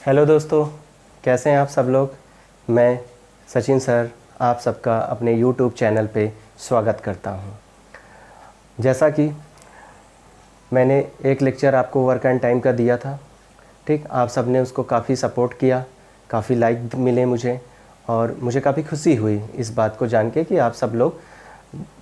Hello दोस्तों, कैसे हैं आप सब लोग। मैं सचिन सर आप सबका अपने YouTube चैनल पे स्वागत करता हूं। जैसा कि मैंने एक लेक्चर आपको वर्क एंड टाइम का दिया था, ठीक, आप सब ने उसको काफ़ी सपोर्ट किया, काफ़ी लाइक मिले मुझे, और मुझे काफ़ी खुशी हुई इस बात को जान के कि आप सब लोग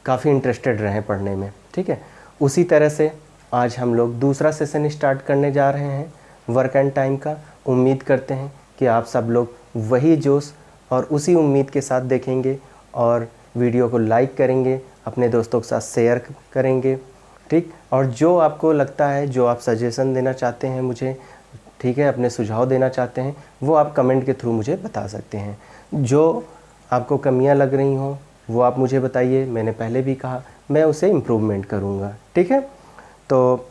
काफ़ी इंटरेस्टेड रहें पढ़ने में। ठीक है, उसी तरह से आज हम लोग दूसरा सेशन स्टार्ट करने जा रहे हैं वर्क एंड टाइम का। उम्मीद करते हैं कि आप सब लोग वही जोश और उसी उम्मीद के साथ देखेंगे और वीडियो को लाइक करेंगे, अपने दोस्तों के साथ शेयर करेंगे। ठीक, और जो आपको लगता है, जो आप सजेशन देना चाहते हैं मुझे, ठीक है, अपने सुझाव देना चाहते हैं, वो आप कमेंट के थ्रू मुझे बता सकते हैं। जो आपको कमियां लग रही हों वो आप मुझे बताइए, मैंने पहले भी कहा, मैं उसे इम्प्रूवमेंट करूँगा। ठीक है, तो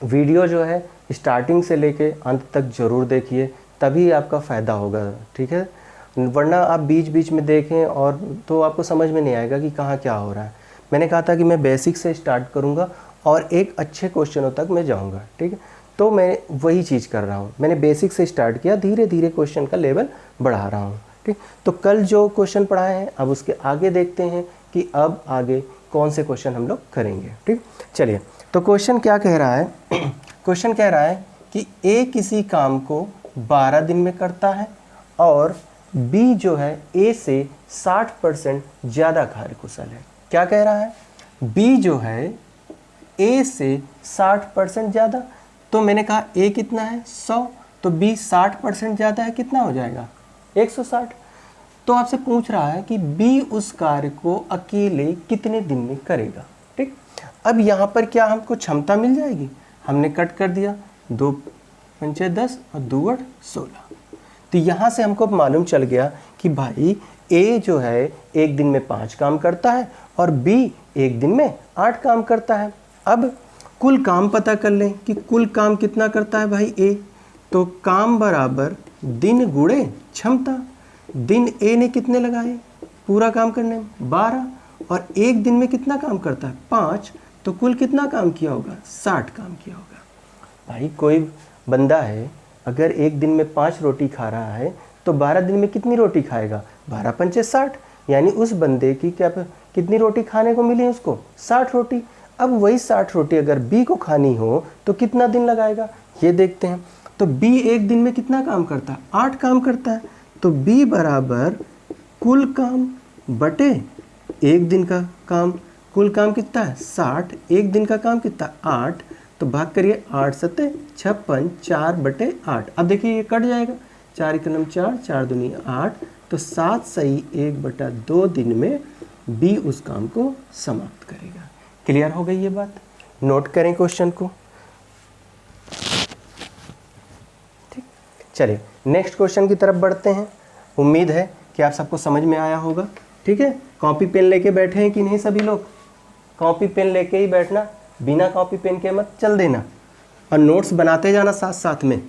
वीडियो जो है स्टार्टिंग से लेके अंत तक ज़रूर देखिए, तभी आपका फ़ायदा होगा। ठीक है, वरना आप बीच बीच में देखें और तो आपको समझ में नहीं आएगा कि कहाँ क्या हो रहा है। मैंने कहा था कि मैं बेसिक से स्टार्ट करूँगा और एक अच्छे क्वेश्चनों तक मैं जाऊँगा। ठीक है, तो मैं वही चीज़ कर रहा हूँ। मैंने बेसिक से स्टार्ट किया, धीरे धीरे क्वेश्चन का लेवल बढ़ा रहा हूँ। ठीक, तो कल जो क्वेश्चन पढ़ाए हैं अब उसके आगे देखते हैं कि अब आगे कौन से क्वेश्चन हम लोग करेंगे। ठीक, चलिए, तो क्वेश्चन क्या कह रहा है क्वेश्चन कह रहा है कि ए किसी काम को 12 दिन में करता है और बी जो है ए से 60% ज़्यादा कार्यकुशल है। क्या कह रहा है, बी जो है ए से 60% ज़्यादा। तो मैंने कहा ए कितना है 100, तो बी 60% ज़्यादा है, कितना हो जाएगा 160। तो आपसे पूछ रहा है कि बी उस कार्य को अकेले कितने दिन में करेगा। ठीक, अब यहाँ पर क्या हमको क्षमता मिल जाएगी, हमने कट कर दिया, 2 पंचे 10 और 2 8 16। तो यहाँ से हमको मालूम चल गया कि भाई ए जो है एक दिन में 5 काम करता है और बी एक दिन में 8 काम करता है। अब कुल काम पता कर लें कि कुल काम कितना करता है भाई ए। तो काम बराबर दिन गुणे क्षमता। दिन ए ने कितने लगाए पूरा काम करने में 12, और एक दिन में कितना काम करता है 5, तो कुल कितना काम किया होगा 60 काम किया होगा। भाई कोई बंदा है अगर एक दिन में 5 रोटी खा रहा है तो 12 दिन में कितनी रोटी खाएगा, 12 पंचे 60, यानी उस बंदे की क्या कितनी रोटी खाने को मिली उसको 60 रोटी। अब वही 60 रोटी अगर बी को खानी हो तो कितना दिन लगाएगा ये देखते हैं। तो बी एक दिन में कितना काम करता है 8 काम करता है। तो बी बराबर कुल काम बटे एक दिन का काम। कुल काम कितना है 60, एक दिन का काम कितना 8, तो भाग करिए 8 सत्ते 56, 4 बटे 8। अब देखिए ये कट जाएगा, 4 एक नम 4, 4 दूनी 8, तो 7 सही 1/2 दिन में बी उस काम को समाप्त करेगा। क्लियर हो गई ये बात, नोट करें क्वेश्चन को। ठीक, चलिए नेक्स्ट क्वेश्चन की तरफ बढ़ते हैं। उम्मीद है कि आप सबको समझ में आया होगा। ठीक है, कॉपी पेन लेके बैठे हैं कि नहीं सभी लोग, कॉपी पेन लेके ही बैठना, बिना कॉपी पेन के मत चल देना, और नोट्स बनाते जाना साथ साथ में।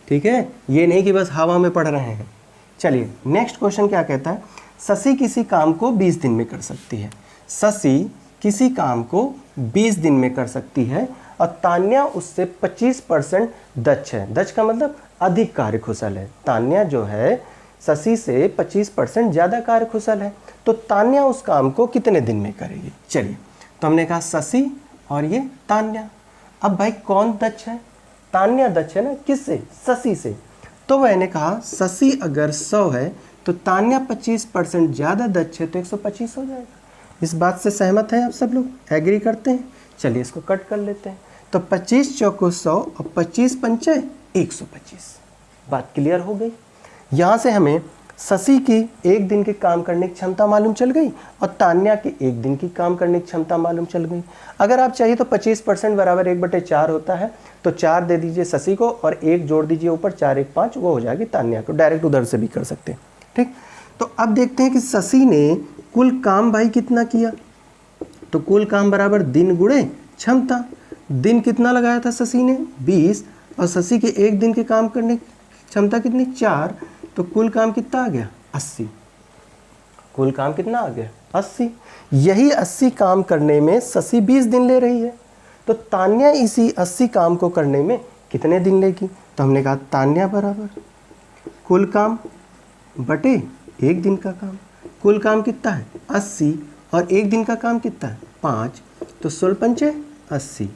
ठीक है, ये नहीं कि बस हवा में पढ़ रहे हैं। चलिए नेक्स्ट क्वेश्चन क्या कहता है, शशि किसी काम को 20 दिन में कर सकती है। शशि किसी काम को 20 दिन में कर सकती है और तान्या उससे 25% दक्ष है। दक्ष का मतलब अधिक कार्यकुशल है। तान्या जो है शशि से 25% ज़्यादा कार्यकुशल है, तो तान्या उस काम को कितने दिन में करेगी। चलिए, तो हमने कहा शशि और ये तान्या। अब भाई कौन दक्ष है, तान्या दक्ष है ना, किससे, शशि से। तो मैंने कहा शशि अगर 100 है तो तान्या 25% ज़्यादा दक्ष है, तो 125 हो जाएगा। इस बात से सहमत है आप सब लोग, एग्री करते हैं। चलिए इसको कट कर लेते हैं, तो 25 चौको 100 और 25 पंचे 125। बात क्लियर हो गई। यहाँ से हमें शशि की एक दिन की काम करने की क्षमता मालूम चल गई और तान्या की एक दिन की काम करने की क्षमता मालूम चल गई। अगर आप चाहिए तो 25% बराबर 1/4 होता है, तो 4 दे दीजिए शशि को और 1 जोड़ दीजिए ऊपर, 4 1 5, वो हो जाएगी तान्या को। डायरेक्ट उधर से भी कर सकते हैं। ठीक, तो अब देखते हैं कि शशि ने कुल काम भाई कितना किया। तो कुल काम बराबर दिन गुणे क्षमता। दिन कितना लगाया था शशि ने 20, और शशि के एक दिन के काम करने की क्षमता कितनी 4, तो कुल काम कितना आ गया 80। कुल काम कितना आ गया 80। यही 80 काम करने में शशि 20 दिन ले रही है, तो तान्या इसी 80 काम को करने में कितने दिन लेगी। तो हमने कहा तान्या बराबर कुल काम बटे एक दिन का काम। कुल काम कितना है 80 और एक दिन का काम कितना है 5, तो 16 पंचे 80,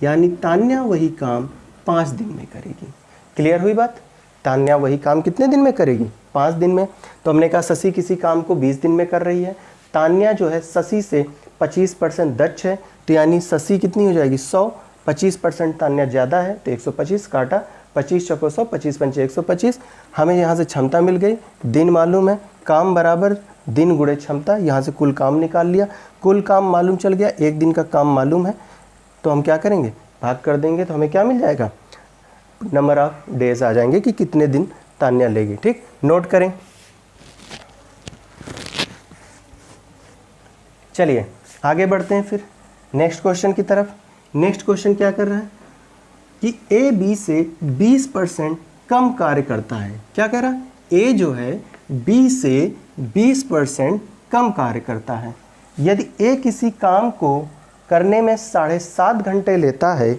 यानी तान्या वही काम 5 दिन में करेगी। क्लियर हुई बात? तान्या वही काम कितने दिन में करेगी 5 दिन में। तो हमने कहा शशि किसी काम को 20 दिन में कर रही है, तान्या जो है शशि से 25% दक्ष है, तो यानी शशि कितनी हो जाएगी 100, 25% तान्या ज़्यादा है तो 125 काटा, 25 चौको 100, 25 पंचे 125। हमें यहाँ से क्षमता मिल गई, दिन मालूम है, काम बराबर दिन गुणे क्षमता, यहाँ से कुल काम निकाल लिया, कुल काम मालूम चल गया, एक दिन का काम मालूम है, तो हम क्या करेंगे भाग कर देंगे, तो हमें क्या मिल जाएगा नंबर ऑफ डेज आ जाएंगे कि कितने दिन तान्या लेगी। ठीक, नोट करें। चलिए आगे बढ़ते हैं फिर नेक्स्ट क्वेश्चन की तरफ। नेक्स्ट क्वेश्चन क्या कर रहा है कि ए बी से 20% कम कार्य करता है। क्या कह रहा है? ए जो है बी से 20% कम कार्य करता है। यदि ए किसी काम को करने में 7.5 घंटे लेता है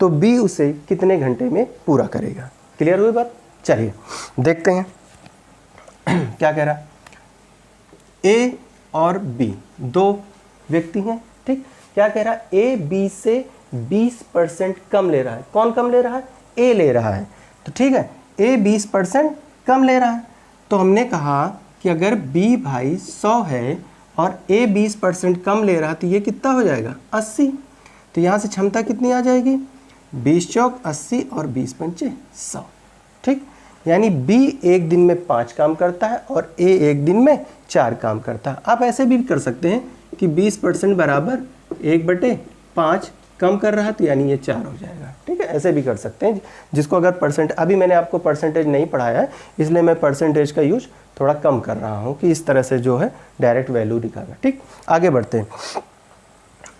तो बी उसे कितने घंटे में पूरा करेगा। क्लियर हुई बात? चलिए देखते हैं क्या कह रहा है। ए और बी दो व्यक्ति हैं, ठीक। क्या कह रहा है? ए बी से 20% कम ले रहा है। कौन कम ले रहा है? ए ले रहा है। तो ठीक है, ए 20% कम ले रहा है, तो हमने कहा कि अगर बी भाई 100 है और ए 20% कम ले रहा है तो ये कितना हो जाएगा 80। तो यहाँ से क्षमता कितनी आ जाएगी 20 चौक 80 और 20 पंचे 100। ठीक, यानी बी एक दिन में 5 काम करता है और ए एक दिन में 4 काम करता है। आप ऐसे भी कर सकते हैं कि 20% बराबर 1/5 कम कर रहा है तो यानी ये 4 हो जाएगा। ठीक है, ऐसे भी कर सकते हैं। जिसको अगर परसेंट, अभी मैंने आपको परसेंटेज नहीं पढ़ाया है इसलिए मैं परसेंटेज का यूज थोड़ा कम कर रहा हूँ कि इस तरह से जो है डायरेक्ट वैल्यू निकालना। ठीक, आगे बढ़ते हैं।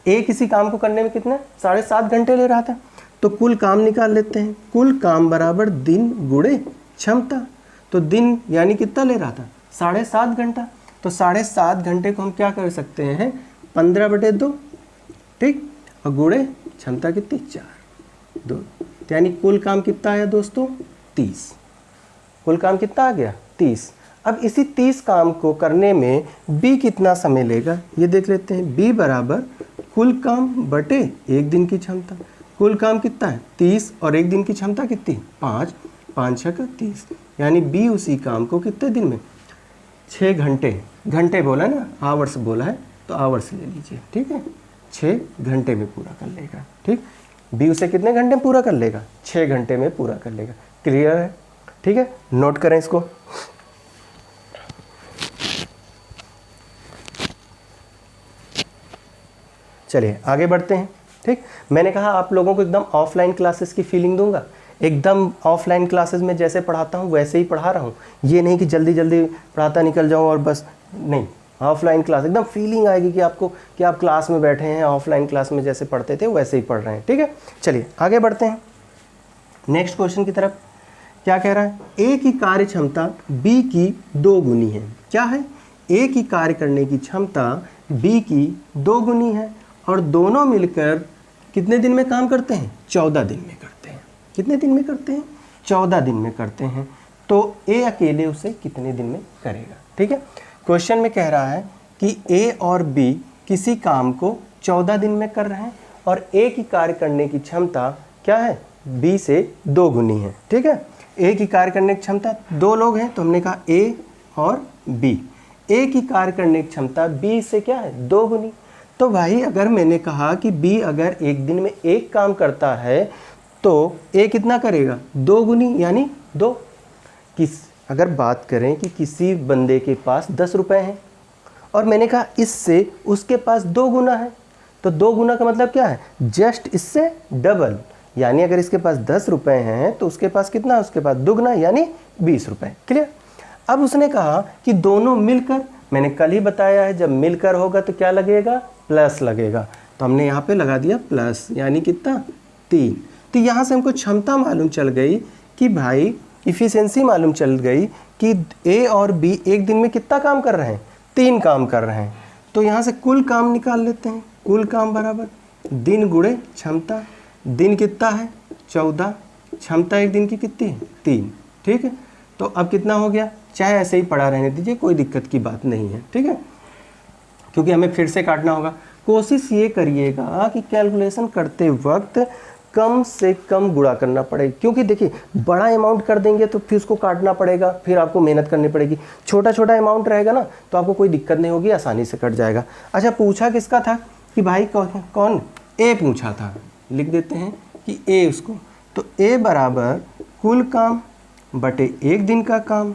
ए किसी काम को करने में कितना 7.5 घंटे ले रहा था, तो कुल काम निकाल लेते हैं। कुल काम बराबर दिन गुणे क्षमता। तो दिन यानी कितना ले रहा था 7.5 घंटा, तो 7.5 घंटे को हम क्या कर सकते हैं 15/2। ठीक, और गुणे क्षमता कितनी 4 2, यानी कुल काम कितना आया दोस्तों 30। कुल काम कितना आ गया 30। अब इसी 30 काम को करने में बी कितना समय लेगा ये देख लेते हैं। बी बराबर कुल काम बटे एक दिन की क्षमता। कुल काम कितना है 30 और एक दिन की क्षमता कितनी 5, 5 6 30, यानी बी उसी काम को कितने दिन में 6 घंटे, घंटे बोला ना आवर्स बोला है तो आवर्स ले लीजिए। ठीक है, 6 घंटे में पूरा कर लेगा। ठीक, बी उसे कितने घंटे में पूरा कर लेगा 6 घंटे में पूरा कर लेगा। क्लियर है? ठीक है, नोट करें इसको। चलिए आगे बढ़ते हैं। ठीक, मैंने कहा आप लोगों को एकदम ऑफलाइन क्लासेस की फीलिंग दूंगा। एकदम ऑफलाइन क्लासेस में जैसे पढ़ाता हूँ वैसे ही पढ़ा रहा हूँ। ये नहीं कि जल्दी जल्दी पढ़ाता निकल जाऊँ और बस, नहीं। ऑफलाइन क्लास एकदम फीलिंग आएगी कि आपको कि आप क्लास में बैठे हैं, ऑफलाइन क्लास में जैसे पढ़ते थे वैसे ही पढ़ रहे हैं। ठीक है, चलिए आगे बढ़ते हैं नेक्स्ट क्वेश्चन की तरफ। क्या कह रहा है? ए की कार्य क्षमता बी की 2 गुनी है। क्या है? ए की कार्य करने की क्षमता बी की 2 गुनी है और दोनों मिलकर कितने दिन में काम करते हैं 14 दिन में करते हैं। कितने दिन में करते हैं 14 दिन में करते हैं। तो ए अकेले उसे कितने दिन में करेगा। ठीक है, क्वेश्चन में कह रहा है कि ए और बी किसी काम को 14 दिन में कर रहे हैं और ए की कार्य करने की क्षमता क्या है बी से 2 गुनी है। ठीक है, ए की कार्य करने की क्षमता, 2 लोग हैं तो हमने कहा ए और बी। ए की कार्य करने की क्षमता बी से क्या है 2 गुनी। तो भाई अगर मैंने कहा कि बी अगर एक दिन में एक काम करता है तो ए कितना करेगा 2 गुनी यानी 2। अगर बात करें कि किसी बंदे के पास 10 रुपए हैं और मैंने कहा इससे उसके पास 2 गुना है, तो 2 गुना का मतलब क्या है जस्ट इससे डबल, यानी अगर इसके पास 10 रुपए हैं तो उसके पास कितना है उसके पास दुगना यानी 20 रुपए। क्लियर? अब उसने कहा कि दोनों मिलकर, मैंने कल ही बताया है जब मिलकर होगा तो क्या लगेगा प्लस लगेगा, तो हमने यहाँ पे लगा दिया प्लस, यानी कितना 3। तो यहाँ से हमको क्षमता मालूम चल गई कि भाई इफ़िशियंसी मालूम चल गई कि ए और बी एक दिन में कितना काम कर रहे हैं 3 काम कर रहे हैं। तो यहाँ से कुल काम निकाल लेते हैं। कुल काम बराबर दिन गुणे क्षमता। दिन कितना है 14, क्षमता एक दिन की कितनी है 3। ठीक है, तो अब कितना हो गया, चाहे ऐसे ही पड़ा रहने दीजिए, कोई दिक्कत की बात नहीं है, ठीक है, क्योंकि हमें फिर से काटना होगा। कोशिश ये करिएगा कि कैलकुलेशन करते वक्त कम से कम गुणा करना पड़े, क्योंकि देखिए बड़ा अमाउंट कर देंगे तो फिर उसको काटना पड़ेगा, फिर आपको मेहनत करनी पड़ेगी। छोटा छोटा अमाउंट रहेगा ना तो आपको कोई दिक्कत नहीं होगी, आसानी से कट जाएगा। अच्छा, पूछा किसका था कि भाई कौन, ए पूछा था, लिख देते हैं कि ए उसको, तो ए बराबर कुल काम बटे एक दिन का काम।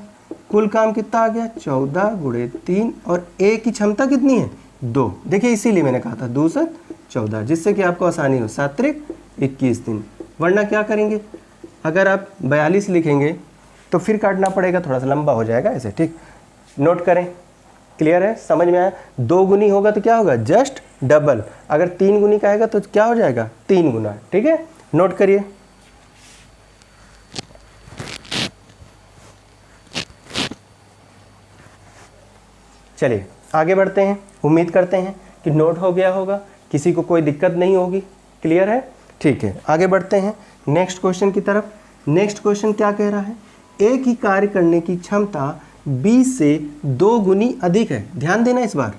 कुल काम कितना आ गया, 14 × 3, और ए की क्षमता कितनी है, 2। देखिए इसीलिए मैंने कहा था 2 से 14, जिससे कि आपको आसानी हो, 7 × 21 दिन। वरना क्या करेंगे, अगर आप 42 लिखेंगे तो फिर काटना पड़ेगा, थोड़ा सा लंबा हो जाएगा ऐसे, ठीक। नोट करें, क्लियर है, समझ में आया। 2 गुनी होगा तो क्या होगा, जस्ट डबल। अगर 3 गुनी का आएगा तो क्या हो जाएगा, 3 गुना, ठीक है। नोट करिए, चलिए आगे बढ़ते हैं। उम्मीद करते हैं कि नोट हो गया होगा, किसी को कोई दिक्कत नहीं होगी, क्लियर है, ठीक है। आगे बढ़ते हैं नेक्स्ट क्वेश्चन की तरफ। नेक्स्ट क्वेश्चन क्या कह रहा है, ए की कार्य करने की क्षमता 20 से 2 गुनी अधिक है। ध्यान देना, इस बार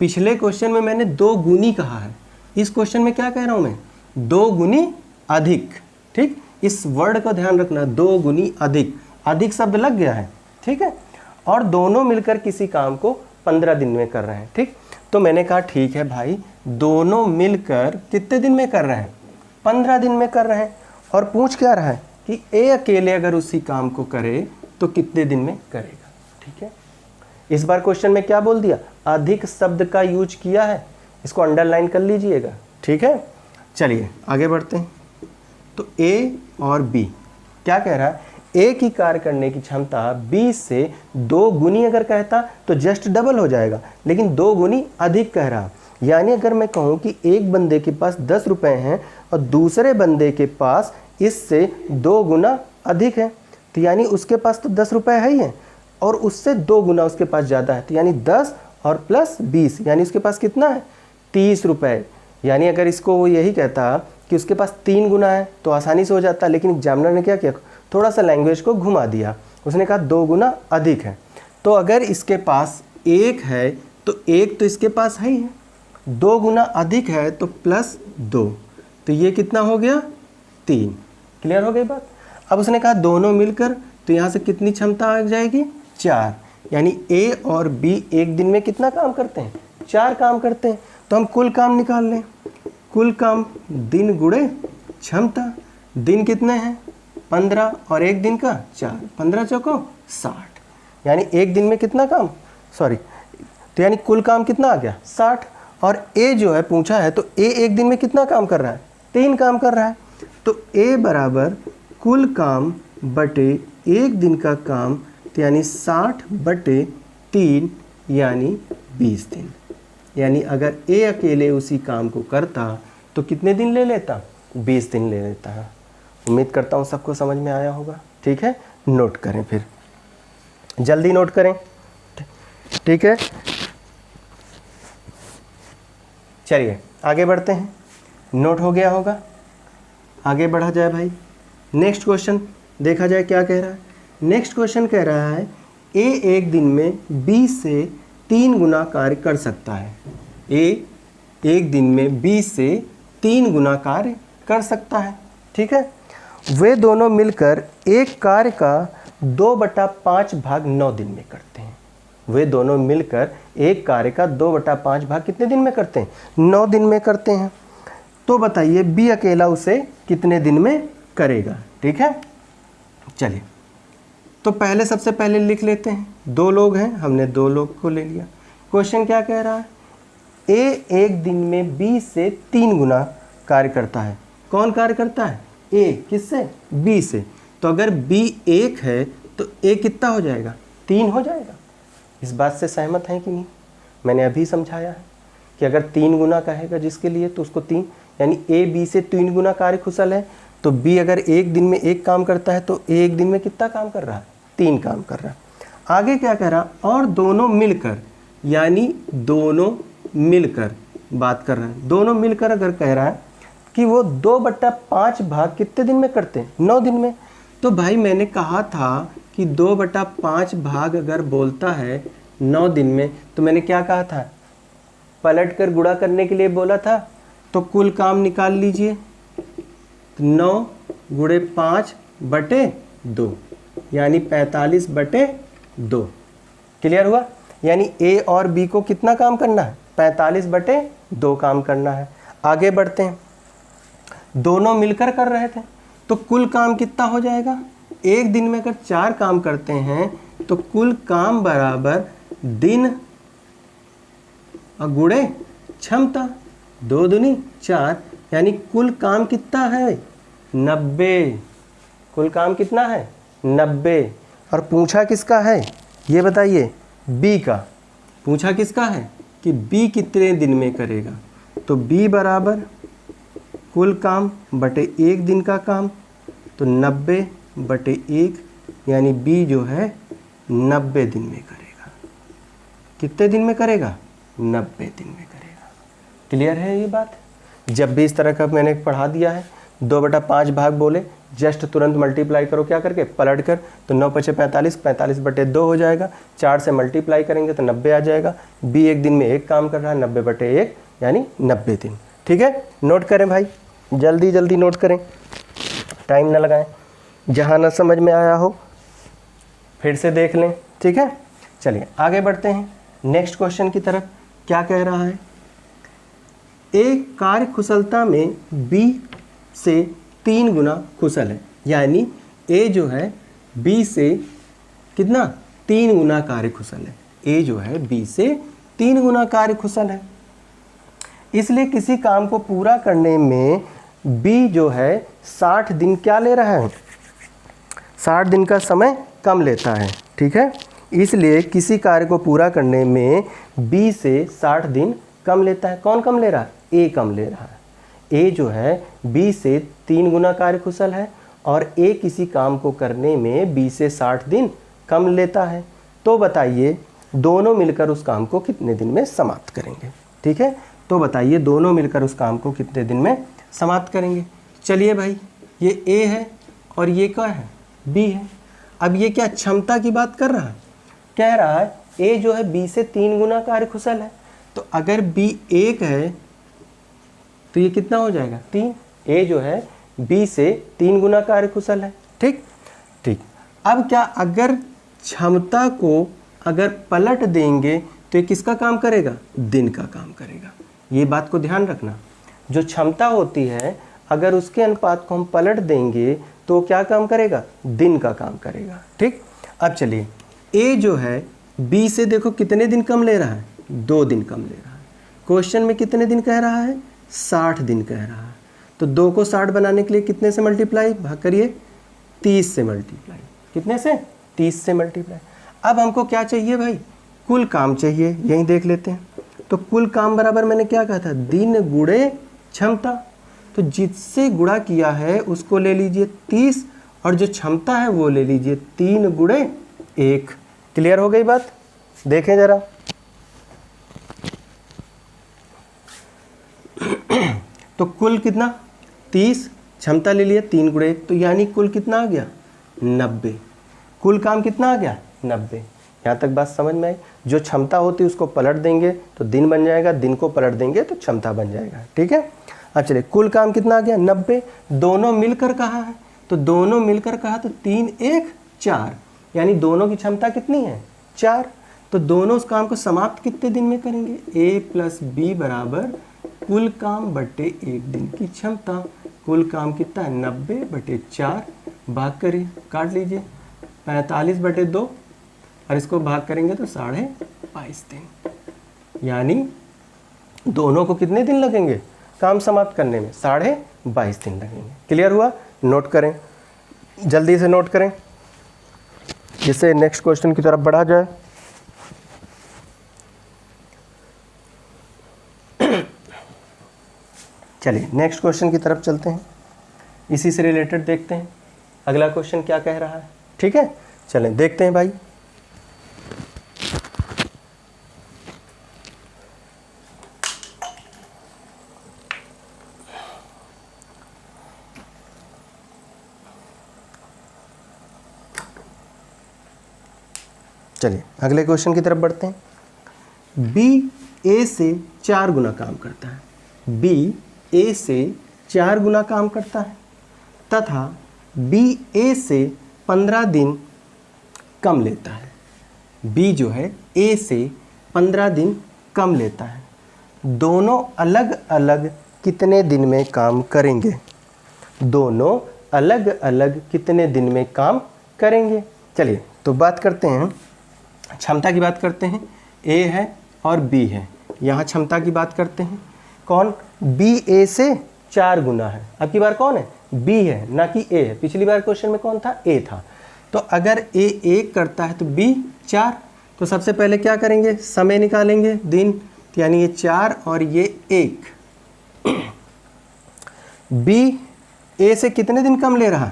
पिछले क्वेश्चन में मैंने 2 गुनी कहा है, इस क्वेश्चन में क्या कह रहा हूँ मैं, 2 गुनी अधिक, ठीक। इस वर्ड का ध्यान रखना, 2 गुनी अधिक, अधिक शब्द लग गया है, ठीक है। और दोनों मिलकर किसी काम को 15 दिन में कर रहे हैं, ठीक। तो मैंने कहा ठीक है भाई, दोनों मिलकर कितने दिन में कर रहे हैं, 15 दिन में कर रहे हैं। और पूछ क्या रहा है कि ए अकेले अगर उसी काम को करे तो कितने दिन में करेगा, ठीक है। इस बार क्वेश्चन में क्या बोल दिया, अधिक शब्द का यूज किया है, इसको अंडरलाइन कर लीजिएगा, ठीक है। चलिए आगे बढ़ते हैं। तो ए और बी क्या कह रहा है, ए की कार्य करने की क्षमता 20 से 2 गुनी अगर कहता तो जस्ट डबल हो जाएगा, लेकिन 2 गुनी अधिक कह रहा। यानी अगर मैं कहूँ कि एक बंदे के पास 10 रुपए हैं और दूसरे बंदे के पास इससे 2 गुना अधिक है, तो यानी उसके पास तो 10 रुपए है ही है और उससे 2 गुना उसके पास ज़्यादा है, तो यानी 10 और प्लस 20, यानी उसके पास कितना है, 30 रुपए। यानी अगर इसको वो यही कहता कि उसके पास 3 गुना है तो आसानी से हो जाता, लेकिन एग्जामिनर ने क्या किया, थोड़ा सा लैंग्वेज को घुमा दिया, उसने कहा 2 गुना अधिक है। तो अगर इसके पास 1 है तो 1 तो इसके पास है ही है, 2 गुना अधिक है तो प्लस 2, तो ये कितना हो गया, 3। क्लियर हो गई बात। अब उसने कहा दोनों मिलकर, तो यहाँ से कितनी क्षमता आ जाएगी, 4। यानी ए और बी एक दिन में कितना काम करते हैं, 4 काम करते हैं। तो हम कुल काम निकाल लें, कुल काम दिन गुणे क्षमता, दिन कितने हैं 15 और एक दिन का 4, 15 चौको 60, यानी एक दिन में कितना काम, तो यानी कुल काम कितना आ गया 60। और ए जो है पूछा है तो ए एक दिन में कितना काम कर रहा है, 3 काम कर रहा है। तो ए बराबर कुल काम बटे एक दिन का काम, तो यानी 60 बटे 3 यानी 20 दिन। यानी अगर ए अकेले उसी काम को करता तो कितने दिन ले लेता, 20 दिन ले लेता है। उम्मीद करता हूँ सबको समझ में आया होगा, ठीक है। नोट करें, फिर जल्दी नोट करें, ठीक है। चलिए आगे बढ़ते हैं, नोट हो गया होगा, आगे बढ़ा जाए भाई। नेक्स्ट क्वेश्चन देखा जाए क्या कह रहा है। नेक्स्ट क्वेश्चन कह रहा है ए एक दिन में 20 से 3 गुना कार्य कर सकता है। ए एक दिन में 20 से 3 गुना कार्य कर सकता है, ठीक है। वे दोनों मिलकर एक कार्य का 2/5 भाग 9 दिन में करते हैं। वे दोनों मिलकर एक कार्य का 2/5 भाग कितने दिन में करते हैं, 9 दिन में करते हैं। तो बताइए बी अकेला उसे कितने दिन में करेगा, ठीक है। चलिए तो पहले सबसे पहले लिख लेते हैं, 2 लोग हैं, हमने 2 लोग को ले लिया। क्वेश्चन क्या कह रहा है, ए एक दिन में 20 से 3 गुना कार्य करता है। कौन कार्य करता है, ए, किससे, बी से। तो अगर बी 1 है तो ए कितना हो जाएगा, 3 हो जाएगा। इस बात से सहमत हैं कि नहीं, मैंने अभी समझाया है कि अगर 3 गुना कहेगा जिसके लिए तो उसको 3, यानी ए बी से 3 गुना कार्य कुशल है। तो बी अगर एक दिन में 1 काम करता है तो ए एक दिन में कितना काम कर रहा है, 3 काम कर रहा है। आगे क्या कह रहा, और दोनों मिलकर, यानी दोनों मिलकर बात कर रहा है। दोनों मिलकर अगर कह रहा है कि वो 2/5 भाग कितने दिन में करते हैं, 9 दिन में। तो भाई मैंने कहा था कि 2/5 भाग अगर बोलता है 9 दिन में, तो मैंने क्या कहा था, पलट कर गुणा करने के लिए बोला था। तो कुल काम निकाल लीजिए, 9 गुणे 5/2 यानी 45/2। क्लियर हुआ? यानी ए और बी को कितना काम करना है, 45/2 काम करना है। आगे बढ़ते हैं, दोनों मिलकर कर रहे थे तो कुल काम कितना हो जाएगा, एक दिन में अगर 4 काम करते हैं तो कुल काम बराबर दिन गुणे क्षमता, 2 दूनी 4, यानी कुल काम कितना है 90। कुल काम कितना है 90। और पूछा किसका है ये बताइए, बी का। पूछा किसका है कि बी कितने दिन में करेगा, तो बी बराबर कुल काम बटे 1 दिन का काम, तो 90/1 यानी बी जो है 90 दिन में करेगा। कितने दिन में करेगा, 90 दिन में करेगा। क्लियर है ये बात? जब भी इस तरह का मैंने पढ़ा दिया है, 2/5 भाग बोले, जस्ट तुरंत मल्टीप्लाई करो, क्या करके, पलट कर, तो 9 × 45, 45/2 हो जाएगा। 4 से मल्टीप्लाई करेंगे तो 90 आ जाएगा। बी एक दिन में 1 काम कर रहा है, 90/1 यानी 90 दिन। ठीक है, नोट करें भाई, जल्दी जल्दी नोट करें, टाइम ना लगाएं। जहाँ ना समझ में आया हो फिर से देख लें। ठीक है, चलिए आगे बढ़ते हैं नेक्स्ट क्वेश्चन की तरफ। क्या कह रहा है, एक कार्य कुशलता में बी से 3 गुना कुशल है, यानी ए जो है बी से कितना, 3 गुना कार्य कुशल है। ए जो है बी से 3 गुना कार्य कुशल है, इसलिए किसी काम को पूरा करने में बी जो है 60 दिन क्या ले रहा है, 60 दिन का समय कम लेता है। ठीक है, इसलिए किसी कार्य को पूरा करने में बी से 60 दिन कम लेता है। कौन कम ले रहा है, ए कम ले रहा है। ए जो है बी से 3 गुना कार्य कुशल है और ए किसी काम को करने में बी से 60 दिन कम लेता है। तो बताइए दोनों मिलकर उस काम को कितने दिन में समाप्त करेंगे। ठीक है, तो बताइए दोनों मिलकर उस काम को कितने दिन में समाप्त करेंगे। चलिए भाई, ये ए है और ये क्या है, बी है। अब ये क्या क्षमता की बात कर रहा है, कह रहा है ए जो है बी से 3 गुना कार्य कुशल है, तो अगर बी 1 है तो ये कितना हो जाएगा 3। ए जो है बी से 3 गुना कार्य कुशल है। ठीक ठीक, अब क्या, अगर क्षमता को अगर पलट देंगे तो ये किसका काम करेगा, दिन का काम करेगा। ये बात को ध्यान रखना, जो क्षमता होती है अगर उसके अनुपात को हम पलट देंगे तो क्या काम करेगा, दिन का काम करेगा। ठीक, अब चलिए ए जो है बी से देखो कितने दिन कम ले रहा है, 2 दिन कम ले रहा है। क्वेश्चन में कितने दिन कह रहा है, 60 दिन कह रहा है। तो 2 को 60 बनाने के लिए कितने से मल्टीप्लाई, भाग करिए 30 से मल्टीप्लाई। कितने से, 30 से मल्टीप्लाई। अब हमको क्या चाहिए भाई, कुल काम चाहिए, यहीं देख लेते हैं। तो कुल काम बराबर मैंने क्या कहा था, दिन गुणे क्षमता। तो जिससे गुणा किया है उसको ले लीजिए 30 और जो क्षमता है वो ले लीजिए 3 गुणे 1। क्लियर हो गई बात? देखें जरा, तो कुल कितना 30, क्षमता ले लिया 3 गुणे 1, तो यानी कुल कितना आ गया 90। कुल काम कितना आ गया 90। यहाँ तक बात समझ में आई? जो क्षमता होती है उसको पलट देंगे तो दिन बन जाएगा, दिन को पलट देंगे तो क्षमता बन जाएगा। ठीक है, अब चलिए कुल काम कितना आ गया 90। दोनों मिलकर कहा है, तो दोनों मिलकर कहा तो 3 1 4, यानी दोनों की क्षमता कितनी है 4। तो दोनों उस काम को समाप्त कितने दिन में करेंगे, ए प्लस बी बराबर कुल काम बटे 1 दिन की क्षमता। कुल काम कितना है 90/4, भाग करिए, काट लीजिए 45/2 और इसको भाग करेंगे तो 22.5 दिन, यानी दोनों को कितने दिन लगेंगे काम समाप्त करने में, 22.5 दिन लगेंगे। क्लियर हुआ? नोट करें, जल्दी से नोट करें जिससे नेक्स्ट क्वेश्चन की तरफ बढ़ा जाए। चलिए नेक्स्ट क्वेश्चन की तरफ चलते हैं, इसी से रिलेटेड देखते हैं अगला क्वेश्चन क्या कह रहा है। ठीक है, चलें देखते हैं भाई। चलिए अगले क्वेश्चन की तरफ बढ़ते हैं। बी ए से 4 गुना काम करता है। बी ए से 4 गुना काम करता है तथा बी ए से 15 दिन कम लेता है। बी जो है ए से 15 दिन कम लेता है। दोनों अलग अलग कितने दिन में काम करेंगे? दोनों अलग अलग कितने दिन में काम करेंगे? चलिए तो बात करते हैं, क्षमता की बात करते हैं। ए है और बी है, यहाँ क्षमता की बात करते हैं। कौन? बी ए से 4 गुना है। अब की बार कौन है? बी है, ना कि ए है। पिछली बार क्वेश्चन में कौन था? ए था। तो अगर ए 1 करता है तो बी 4। तो सबसे पहले क्या करेंगे? समय निकालेंगे, दिन, यानी ये 4 और ये 1। बी ए से कितने दिन कम ले रहा?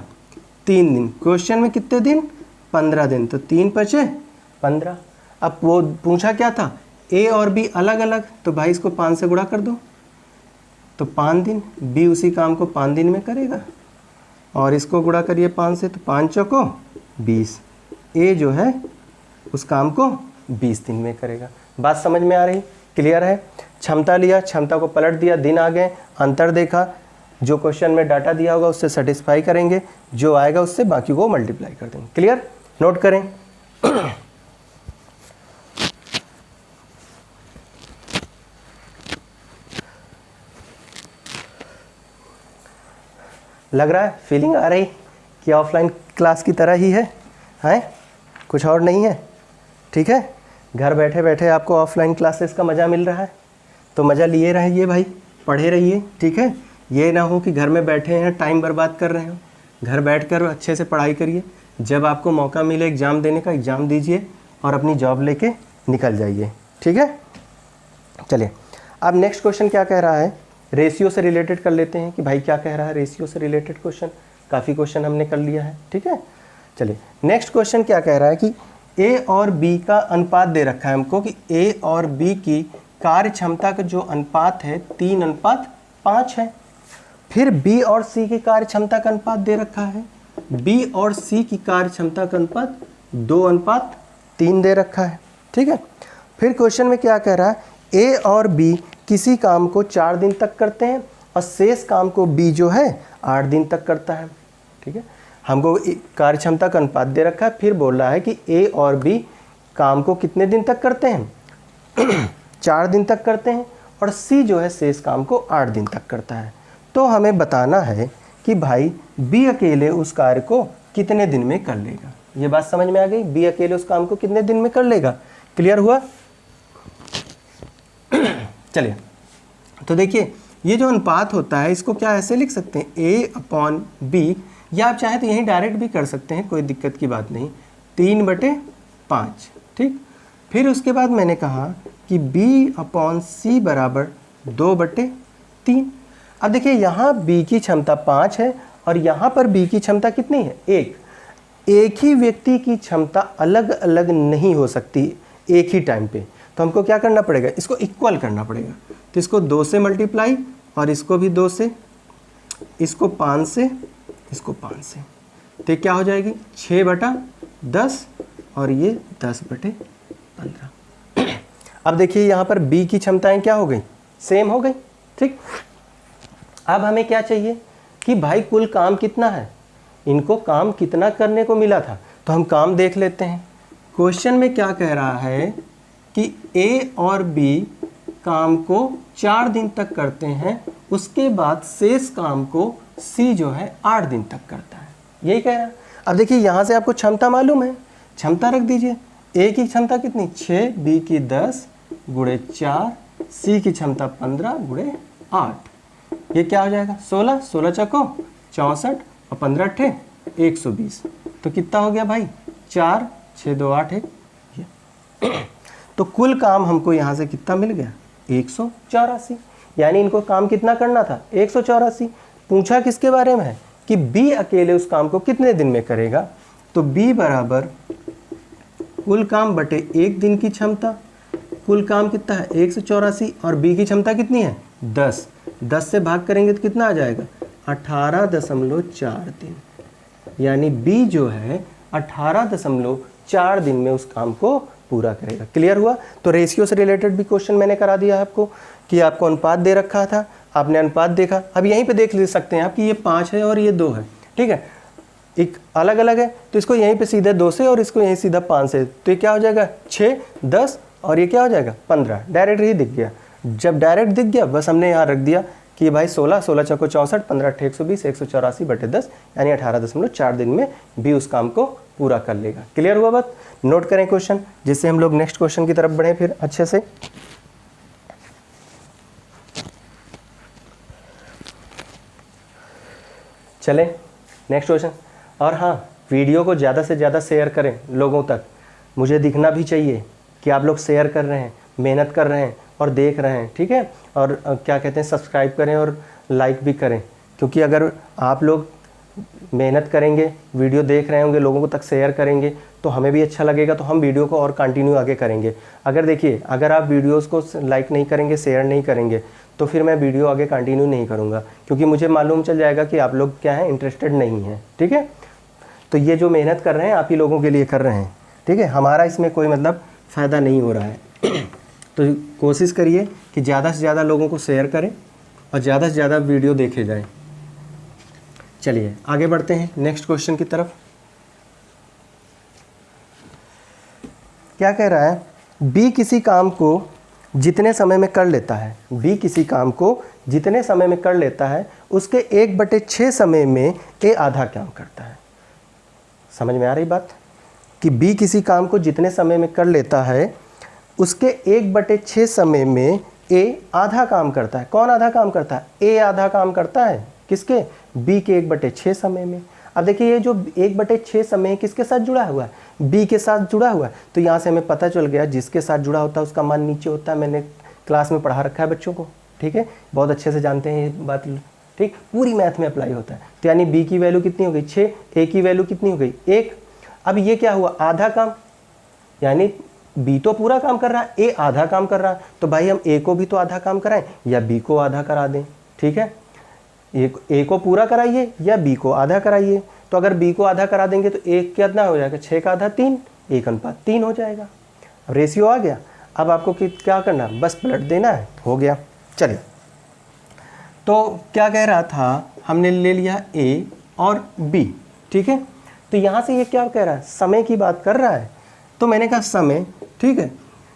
3 दिन। क्वेश्चन में कितने दिन? 15 दिन। तो 3 पचे 15। अब वो पूछा क्या था? ए और बी अलग अलग, तो भाई इसको 5 से गुणा कर दो तो 5 दिन। बी उसी काम को 5 दिन में करेगा और इसको गुणा करिए 5 से, तो 5 चौको 20। ए जो है उस काम को 20 दिन में करेगा। बात समझ में आ रही? क्लियर है? क्षमता लिया, क्षमता को पलट दिया, दिन आ गए, अंतर देखा, जो क्वेश्चन में डाटा दिया होगा उससे सेटिस्फाई करेंगे, जो आएगा उससे बाकी को मल्टीप्लाई कर देंगे। क्लियर? नोट करें। लग रहा है, फीलिंग आ रही कि ऑफलाइन क्लास की तरह ही है, हैं? कुछ और नहीं है। ठीक है, घर बैठे बैठे आपको ऑफलाइन क्लासेस का मज़ा मिल रहा है तो मज़ा लिए रहिए भाई, पढ़े रहिए। ठीक है, ये ना हो कि घर में बैठे हैं टाइम बर्बाद कर रहे हो। घर बैठकर अच्छे से पढ़ाई करिए, जब आपको मौका मिले एग्ज़ाम देने का, एग्ज़ाम दीजिए और अपनी जॉब लेके निकल जाइए। ठीक है, चलिए अब नेक्स्ट क्वेश्चन क्या कह रहा है? रेशियो से रिलेटेड कर लेते हैं कि भाई क्या कह रहा है रेशियो से रिलेटेड क्वेश्चन। काफ़ी क्वेश्चन हमने कर लिया है। ठीक है, चलिए नेक्स्ट क्वेश्चन क्या कह रहा है कि ए और बी का अनुपात दे रखा है हमको कि ए और बी की कार्य क्षमता का जो अनुपात है 3:5 है। फिर बी और सी की कार्य क्षमता का अनुपात दे रखा है, बी और सी की कार्य क्षमता का अनुपात 2:3 दे रखा है। ठीक है, फिर क्वेश्चन में क्या कह रहा है? ए और बी किसी काम को 4 दिन तक करते हैं और शेष काम को बी जो है 8 दिन तक करता है। ठीक है, हमको कार्य क्षमता का अनुपात दे रखा है, फिर बोल रहा है कि ए और बी काम को कितने दिन तक करते हैं? 4 दिन तक करते हैं और सी जो है शेष काम को 8 दिन तक करता है। तो हमें बताना है कि भाई बी अकेले उस कार्य को कितने दिन में कर लेगा। ये बात समझ में आ गई? बी अकेले उस काम को कितने दिन में कर लेगा। क्लियर हुआ? चलिए तो देखिए, ये जो अनुपात होता है इसको क्या ऐसे लिख सकते हैं? A/B, या आप चाहे तो यहीं डायरेक्ट भी कर सकते हैं, कोई दिक्कत की बात नहीं। 3/5। ठीक, फिर उसके बाद मैंने कहा कि B/C बराबर 2/3। अब देखिए यहाँ B की क्षमता 5 है और यहाँ पर B की क्षमता कितनी है? 1। एक ही व्यक्ति की क्षमता अलग अलग नहीं हो सकती एक ही टाइम पे, तो हमको क्या करना पड़ेगा? इसको इक्वल करना पड़ेगा। तो इसको 2 से मल्टीप्लाई और इसको भी 2 से, इसको 5 से, इसको 5 से, तो क्या हो जाएगी? 6/10 और ये 10/15। अब देखिए यहाँ पर B की क्षमताएं क्या हो गई? सेम हो गई। ठीक, अब हमें क्या चाहिए कि भाई कुल काम कितना है, इनको काम कितना करने को मिला था, तो हम काम देख लेते हैं। क्वेश्चन में क्या कह रहा है कि A और B काम को 4 दिन तक करते हैं, उसके बाद शेष काम को C जो है 8 दिन तक करता है, यही कह रहा है। अब देखिए यहाँ से आपको क्षमता मालूम है, क्षमता रख दीजिए। A की क्षमता कितनी? 6, B की 10 गुणे 4, C की क्षमता 15 गुणे 8, ये क्या हो जाएगा? 16, 16 चौको 64 और 15 अट्ठे 120। तो कितना हो गया भाई? 4, 6, 2, 8, 1। तो कुल काम हमको यहाँ से कितना मिल गया? 184। यानी इनको काम कितना करना था? 184। पूछा किसके बारे में है कि B अकेले उस काम को कितने दिन में करेगा। तो B बराबर कुल काम बटे 1 दिन की क्षमता। कुल काम कितना है? 184 और B की क्षमता कितनी है? 10। 10 से भाग करेंगे तो कितना आ जाएगा? 18.4 दिन। यानी B जो है 4 दिन में उस काम को पूरा करेगा। क्लियर हुआ? तो रेशियो से रिलेटेड भी क्वेश्चन मैंने करा दिया है आपको कि आपको अनुपात दे रखा था, आपने अनुपात देखा। अब यहीं पे देख ले सकते हैं आप कि ये 5 है और ये 2 है, ठीक है, एक अलग अलग है, तो इसको यहीं पे सीधे 2 से और इसको यहीं सीधा 5 से, तो ये क्या हो जाएगा 6, 10 और ये क्या हो जाएगा 15। डायरेक्ट ही दिख गया। जब डायरेक्ट दिख गया बस हमने यहाँ रख दिया कि भाई 16, 16 चौको 64, 15 अट्ठे 120, 184/10 यानी 18.4 दिन में भी उस काम को पूरा कर लेगा। क्लियर हुआ बात? नोट करें क्वेश्चन, जिससे हम लोग नेक्स्ट क्वेश्चन की तरफ बढ़ें फिर अच्छे से। चलें नेक्स्ट क्वेश्चन। और हाँ, वीडियो को ज़्यादा से ज़्यादा शेयर करें लोगों तक। मुझे दिखना भी चाहिए कि आप लोग शेयर कर रहे हैं, मेहनत कर रहे हैं और देख रहे हैं, ठीक है। और क्या कहते हैं, सब्सक्राइब करें और लाइक भी करें, क्योंकि अगर आप लोग मेहनत करेंगे, वीडियो देख रहे होंगे, लोगों को तक शेयर करेंगे तो हमें भी अच्छा लगेगा, तो हम वीडियो को और कंटिन्यू आगे करेंगे। अगर देखिए, अगर आप वीडियोस को लाइक नहीं करेंगे, शेयर नहीं करेंगे, तो फिर मैं वीडियो आगे कंटिन्यू नहीं करूँगा, क्योंकि मुझे मालूम चल जाएगा कि आप लोग क्या हैं, इंटरेस्टेड नहीं हैं, ठीक है। तो ये जो मेहनत कर रहे हैं आप ही लोगों के लिए कर रहे हैं, ठीक है, हमारा इसमें कोई मतलब फ़ायदा नहीं हो रहा है। तो कोशिश करिए कि ज़्यादा से ज़्यादा लोगों को शेयर करें और ज़्यादा से ज़्यादा वीडियो देखे जाएं। चलिए आगे बढ़ते हैं नेक्स्ट क्वेश्चन की तरफ। क्या कह रहा है, बी किसी काम को जितने समय में कर लेता है, बी किसी काम को जितने समय में कर लेता है उसके 1/6 समय में ए आधा काम करता है। समझ में आ रही बात कि बी किसी काम को जितने समय में कर लेता है उसके 1/6 समय में ए आधा काम करता है। कौन आधा काम करता है? ए आधा काम करता है। किसके? बी के 1/6 समय में। अब देखिए, ये जो 1/6 समय किसके साथ जुड़ा हुआ है? बी के साथ जुड़ा हुआ है। तो यहाँ से हमें पता चल गया जिसके साथ जुड़ा होता है उसका मान नीचे होता है। मैंने क्लास में पढ़ा रखा है बच्चों को, ठीक है, बहुत अच्छे से जानते हैं ये बात, ठीक, पूरी मैथ में अप्लाई होता है। तो यानी बी की वैल्यू कितनी हो गई 6, ए की वैल्यू कितनी हो गई 1। अब ये क्या हुआ, आधा काम, यानी बी तो पूरा काम कर रहा है, ए आधा काम कर रहा है, तो भाई हम ए को भी तो आधा काम कराएं या बी को आधा करा दें, ठीक है। ए को पूरा कराइए या बी को आधा कराइए। तो अगर बी को आधा करा देंगे तो एक कितना हो जाएगा, 6 का आधा 3, 1:3 हो जाएगा। अब रेशियो आ गया। अब आपको क्या करना, बस पलट देना है, हो गया। चलिए, तो क्या कह रहा था, हमने ले लिया ए और बी, ठीक है। तो यहाँ से ये क्या कह रहा है, समय की बात कर रहा है। तो मैंने कहा समय, ठीक है,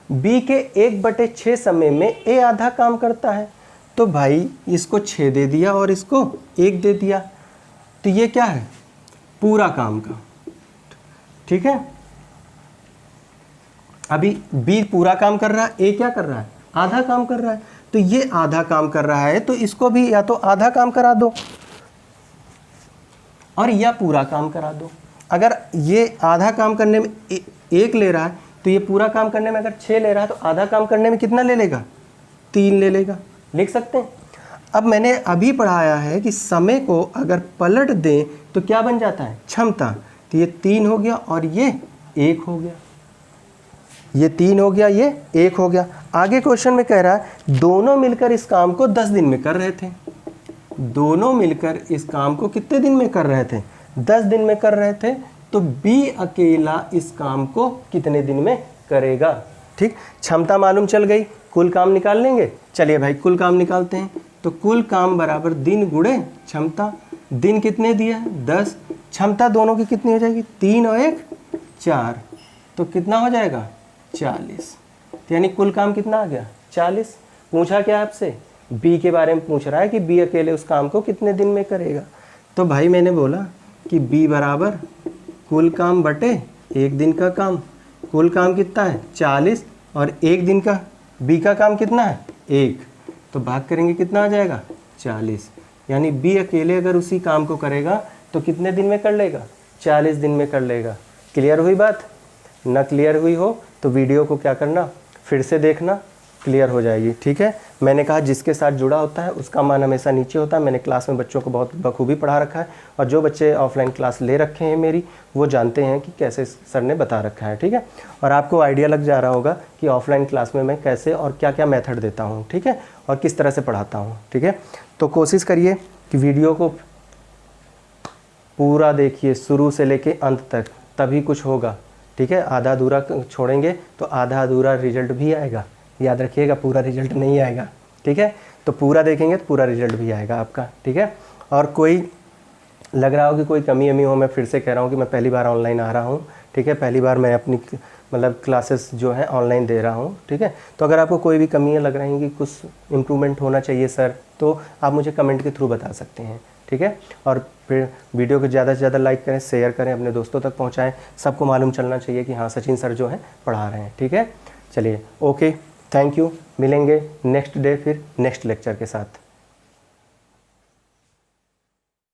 बी के 1/6 समय में ए आधा काम करता है, तो भाई इसको 6 दे दिया और इसको 1 दे दिया, तो ये क्या है, पूरा काम का, ठीक है। अभी बी पूरा काम कर रहा है, ए क्या कर रहा है, आधा काम कर रहा है। तो ये आधा काम कर रहा है तो इसको भी या तो आधा काम करा दो और या पूरा काम करा दो। अगर ये आधा काम करने में 1 ले रहा है तो ये पूरा काम करने में अगर 6 ले रहा है तो आधा काम करने में कितना ले लेगा, 3 ले लेगा। लिख सकते हैं। अब मैंने अभी पढ़ाया है कि समय को अगर पलट दें तो क्या बन जाता है, क्षमता। तो ये 3 हो गया और ये 1 हो गया, ये 3 हो गया, ये 1 हो गया। आगे क्वेश्चन में कह रहा है दोनों मिलकर इस काम को 10 दिन में कर रहे थे। दोनों मिलकर इस काम को कितने दिन में कर रहे थे, 10 दिन में कर रहे थे। तो बी अकेला इस काम को कितने दिन में करेगा, ठीक। क्षमता मालूम चल गई, कुल काम निकाल लेंगे। चलिए भाई कुल काम निकालते हैं। तो कुल काम बराबर दिन गुणे क्षमता। दिन कितने दिया है 10, क्षमता दोनों की कितनी हो जाएगी 3 और 1 4, तो कितना हो जाएगा 40। तो यानी कुल काम कितना आ गया 40। पूछा क्या आपसे, बी के बारे में पूछ रहा है कि बी अकेले उस काम को कितने दिन में करेगा। तो भाई मैंने बोला कि बी बराबर कुल काम बटे 1 दिन का काम। कुल काम कितना है 40 और 1 दिन का, बी का काम कितना है 1, तो भाग करेंगे कितना आ जाएगा 40। यानी बी अकेले अगर उसी काम को करेगा तो कितने दिन में कर लेगा, 40 दिन में कर लेगा। क्लियर हुई बात? ना क्लियर हुई हो तो वीडियो को क्या करना, फिर से देखना, क्लियर हो जाएगी, ठीक है। मैंने कहा जिसके साथ जुड़ा होता है उसका मान हमेशा नीचे होता है। मैंने क्लास में बच्चों को बहुत बखूबी पढ़ा रखा है और जो बच्चे ऑफलाइन क्लास ले रखे हैं मेरी, वो जानते हैं कि कैसे सर ने बता रखा है, ठीक है। और आपको आइडिया लग जा रहा होगा कि ऑफलाइन क्लास में मैं कैसे और क्या क्या मेथड देता हूँ, ठीक है, और किस तरह से पढ़ाता हूँ, ठीक है। तो कोशिश करिए कि वीडियो को पूरा देखिए शुरू से लेके अंत तक, तभी कुछ होगा, ठीक है। आधा अधूरा छोड़ेंगे तो आधा अधूरा रिजल्ट भी आएगा, याद रखिएगा, पूरा रिजल्ट नहीं आएगा, ठीक है। तो पूरा देखेंगे तो पूरा रिजल्ट भी आएगा आपका, ठीक है। और कोई लग रहा हो कि कोई कमी अमी हो, मैं फिर से कह रहा हूँ कि मैं पहली बार ऑनलाइन आ रहा हूँ, ठीक है, पहली बार मैं अपनी मतलब क्लासेस जो है ऑनलाइन दे रहा हूँ, ठीक है। तो अगर आपको कोई भी कमियाँ लग रही हैं कि कुछ इम्प्रूवमेंट होना चाहिए सर, तो आप मुझे कमेंट के थ्रू बता सकते हैं, ठीक है। और फिर वीडियो को ज़्यादा से ज़्यादा लाइक करें, शेयर करें, अपने दोस्तों तक पहुँचाएँ, सबको मालूम चलना चाहिए कि हाँ सचिन सर जो है पढ़ा रहे हैं, ठीक है। चलिए ओके, थैंक यू, मिलेंगे नेक्स्ट डे फिर नेक्स्ट लेक्चर के साथ।